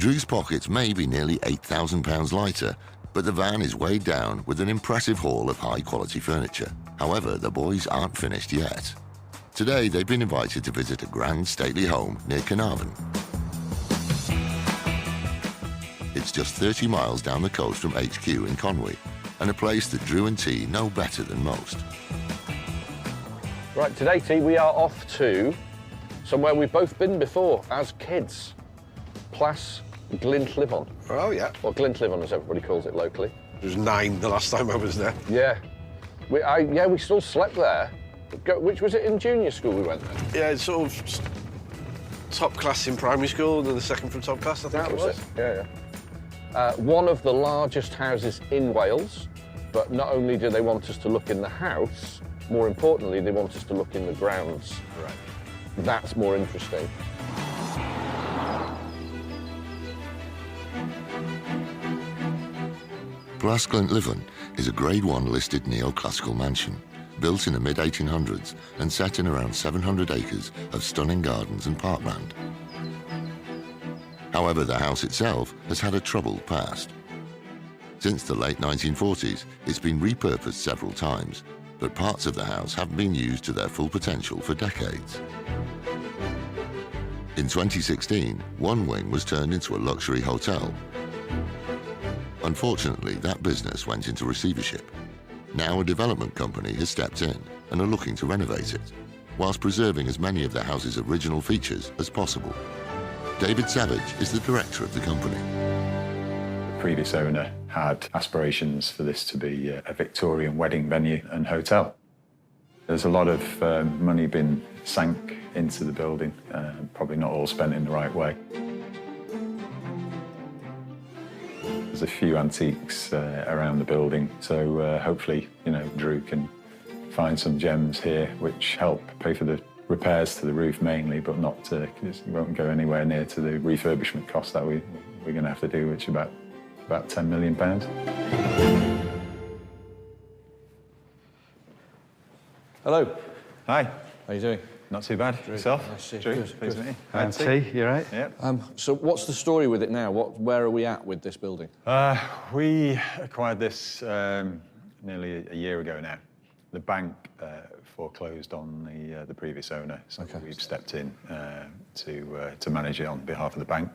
Drew's pockets may be nearly £8,000 lighter, but the van is weighed down with an impressive haul of high-quality furniture. However, the boys aren't finished yet. Today, they've been invited to visit a grand stately home near Carnarvon. It's just 30 miles down the coast from HQ in Conwy, and a place that Drew and T know better than most. Right, today, T, we are off to somewhere we've both been before as kids. Plas Glynllifon. Oh, yeah. Or Glynllifon, as everybody calls it locally. It was 9 the last time I was there. Yeah. We still slept there. Which was it in junior school we went there? Yeah, it's sort of top class in primary school, and then the second from top class, I think That it was was. it, yeah. One of the largest houses in Wales, but not only do they want us to look in the house, more importantly, they want us to look in the grounds. Right. That's more interesting. Plas Glynllifon is a Grade 1 listed neoclassical mansion, built in the mid-1800s and set in around 700 acres of stunning gardens and parkland. However, the house itself has had a troubled past. Since the late 1940s, it's been repurposed several times, but parts of the house haven't been used to their full potential for decades. In 2016, one wing was turned into a luxury hotel. Unfortunately, that business went into receivership. Now a development company has stepped in and are looking to renovate it, whilst preserving as many of the house's original features as possible. David Salvage is the director of the company. The previous owner had aspirations for this to be a Victorian wedding venue and hotel. There's a lot of money been sank into the building, probably not all spent in the right way. There's a few antiques around the building, so hopefully, Drew can find some gems here which help pay for the repairs to the roof mainly, but not to, because it won't go anywhere near to the refurbishment cost that we're going to have to do, which is about £10 million. Hello. Hi. How are you doing? Not too bad. Yourself? Nice to see you. Drew, Good, pleased to good. meet you. I'm T, you right? Yep. So what's the story with it now? Where are we at with this building? We acquired this nearly a year ago now. The bank foreclosed on the previous owner, so we've stepped in to manage it on behalf of the bank.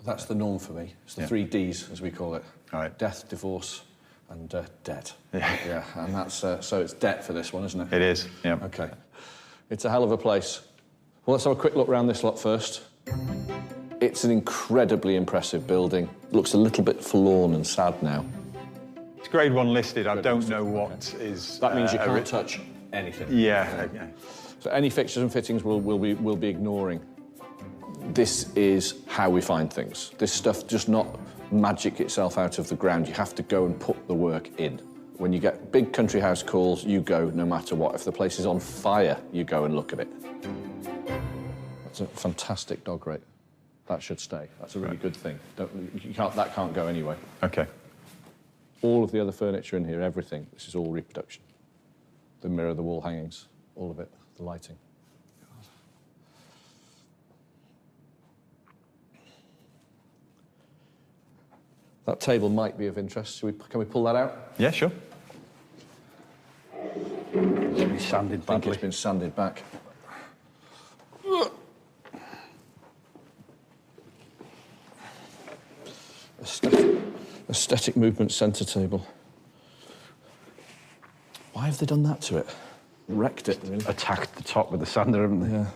That's the norm for me. It's the 3 Ds, as we call it. All right. Death, divorce, and debt. Yeah. And that's so it's debt for this one, isn't it? It is, yeah. Okay. It's a hell of a place. Well, let's have a quick look around this lot first. It's an incredibly impressive building. Looks a little bit forlorn and sad now. It's Grade 1 listed. I don't know what is... That means you can't touch anything. Yeah. So any fixtures and fittings we'll be ignoring. This is how we find things. This stuff does not magic itself out of the ground. You have to go and put the work in. When you get big country house calls, you go no matter what. If the place is on fire, you go and look at it. That's a fantastic dog rate. That should stay. That's a really good thing. That can't go anyway. Okay. All of the other furniture in here, everything, this is all reproduction. The mirror, the wall hangings, all of it, the lighting. That table might be of interest. Can we pull that out? Yeah, sure. It's been sanded I think badly. it's been sanded back. Aesthetic movement centre table. Why have they done that to it? Wrecked it, really. Attacked the top with the sander, haven't they? Yeah.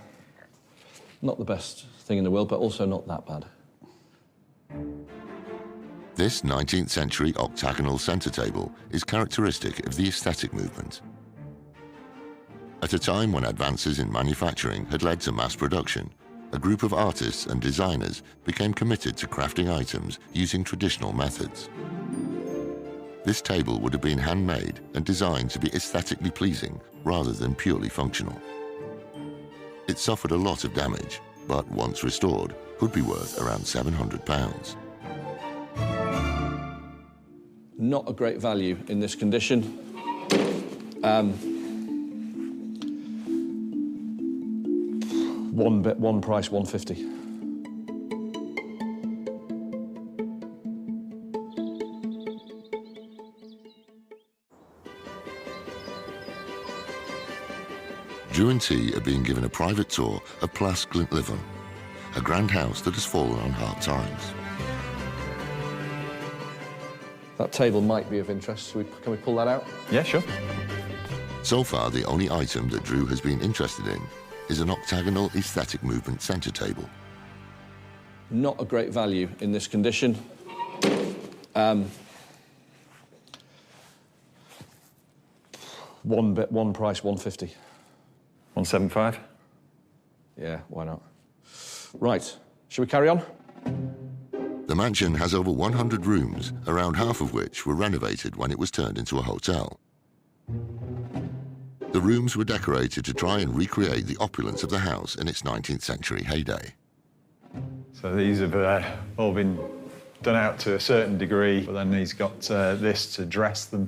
Not the best thing in the world, but also not that bad. This 19th century octagonal centre table is characteristic of the aesthetic movement. At a time when advances in manufacturing had led to mass production, a group of artists and designers became committed to crafting items using traditional methods. This table would have been handmade and designed to be aesthetically pleasing rather than purely functional. It suffered a lot of damage, but once restored, could be worth around £700. Not a great value in this condition. One price, 150. Drew and T are being given a private tour of Plas Glynllifon, a grand house that has fallen on hard times. That table might be of interest. Can we pull that out? Yeah, sure. So far, the only item that Drew has been interested in is an octagonal aesthetic movement centre table. Not a great value in this condition. One price, 150. 175. Yeah, why not? Right, should we carry on? The mansion has over 100 rooms, around half of which were renovated when it was turned into a hotel. The rooms were decorated to try and recreate the opulence of the house in its 19th century heyday. So these have all been done out to a certain degree, but then he's got this to dress them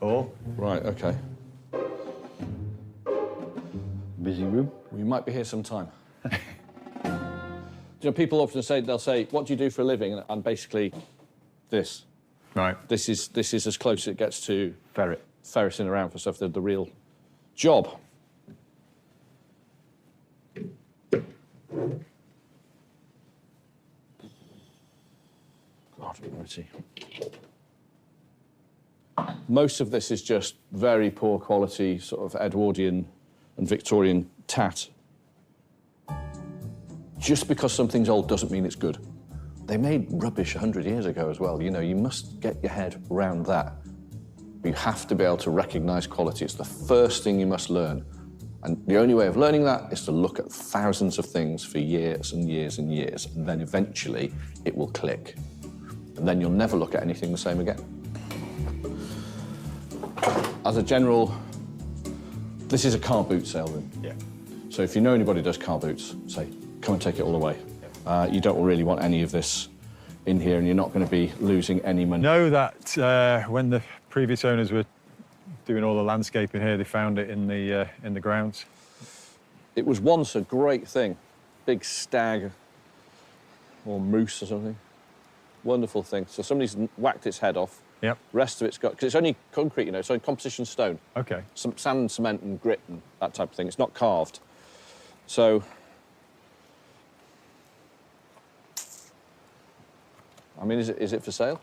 all. Right, okay. Busy room. We might be here some time. You know, people often say, they'll say, what do you do for a living? And basically, this. Right. This is as close as it gets to ferreting around for stuff, the real job. God almighty. Most of this is just very poor quality, sort of Edwardian and Victorian tat. Just because something's old doesn't mean it's good. They made rubbish 100 years ago as well. You know, you must get your head around that. You have to be able to recognise quality. It's the first thing you must learn. And the only way of learning that is to look at thousands of things for years and years and years, and then eventually it will click. And then you'll never look at anything the same again. As a general, this is a car boot sale room. Yeah. So if you know anybody who does car boots, say, come and take it all away. You don't really want any of this in here, and you're not going to be losing any money. Know that when the previous owners were doing all the landscaping here, they found it in the grounds. It was once a great thing. Big stag or moose or something. Wonderful thing. So somebody's whacked its head off. Yep. Rest of it's got, because it's only concrete, you know, it's only composition stone. Okay. Some sand and cement and grit and that type of thing. It's not carved. So, I mean, is it for sale?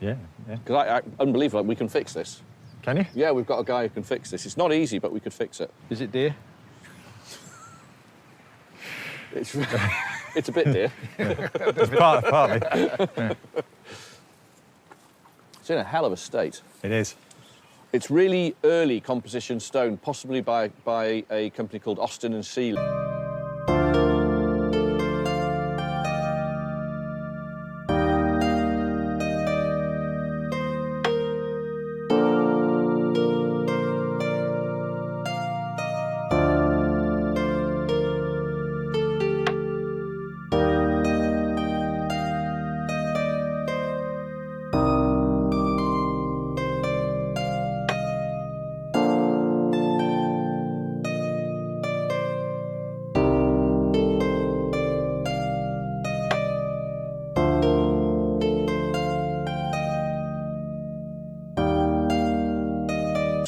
Yeah, yeah. Because unbelievable, we can fix this. Can you? Yeah, we've got a guy who can fix this. It's not easy, but we could fix it. Is it dear? It's it's a bit dear. It's partly. Yeah. It's in a hell of a state. It is. It's really early composition stone, possibly by a company called Austin and Seeley.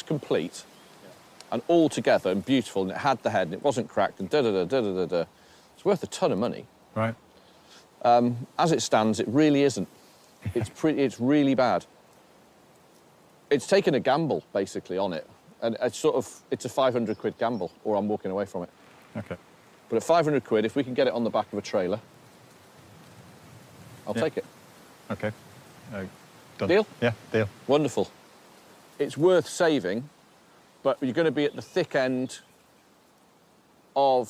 Complete and all together and beautiful, and it had the head and it wasn't cracked and da-da-da-da-da-da. It's worth a ton of money. Right. As it stands, it really isn't. It's really bad. It's taken a gamble, basically, on it. And it's a 500 quid gamble, or I'm walking away from it. Okay. But at 500 quid, if we can get it on the back of a trailer, I'll take it. Okay. Done. Deal? Yeah, deal. Wonderful. It's worth saving, but you're going to be at the thick end of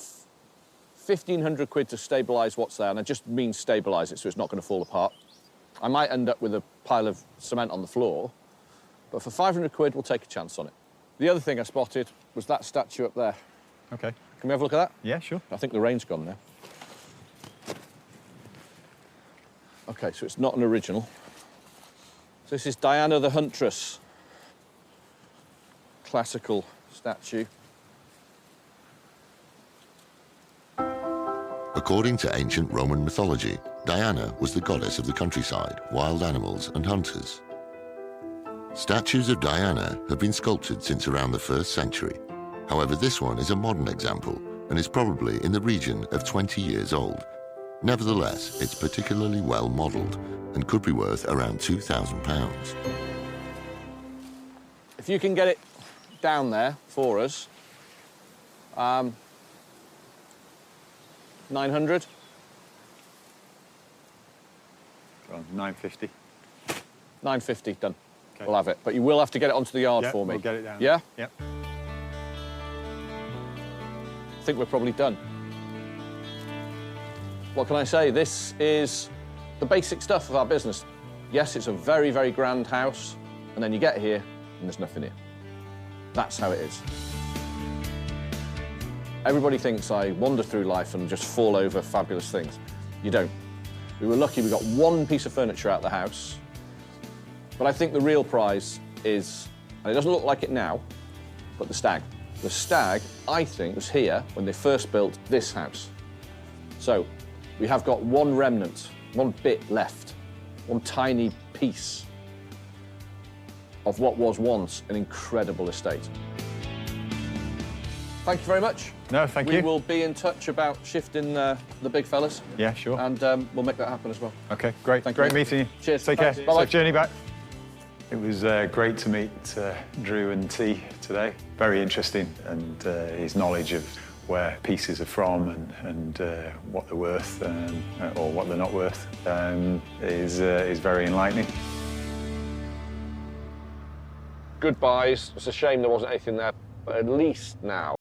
1,500 quid to stabilise what's there, and I just mean stabilise it so it's not going to fall apart. I might end up with a pile of cement on the floor, but for 500 quid, we'll take a chance on it. The other thing I spotted was that statue up there. Okay. Can we have a look at that? Yeah, sure. I think the rain's gone now. OK, so it's not an original. So this is Diana the Huntress. Classical statue. According to ancient Roman mythology, Diana was the goddess of the countryside, wild animals and hunters. Statues of Diana have been sculpted since around the 1st century. However, this one is a modern example and is probably in the region of 20 years old. Nevertheless, it's particularly well modelled and could be worth around £2,000. If you can get it down there for us, 900. Well, 950. 950, done. Okay. We'll have it. But you will have to get it onto the yard Yeah, for me. we'll get it down. Yeah? Yep. I think we're probably done. What can I say? This is the basic stuff of our business. Yes, it's a very, very grand house, and then you get here and there's nothing here. That's how it is. Everybody thinks I wander through life and just fall over fabulous things. You don't. We were lucky we got one piece of furniture out of the house, but I think the real prize is, and it doesn't look like it now, but the stag. The stag, I think, was here when they first built this house. So we have got one remnant, one bit left, one tiny piece of what was once an incredible estate. Thank you very much. No, thank you. We will be in touch about shifting the big fellas. Yeah, sure. And we'll make that happen as well. Okay, great. Thank great you. meeting you. Cheers. Take care. Thanks. Bye-bye. Safe journey back. It was great to meet Drew and T today. Very interesting, and his knowledge of where pieces are from and what they're worth or what they're not worth is very enlightening. Goodbyes. It's a shame there wasn't anything there, but at least now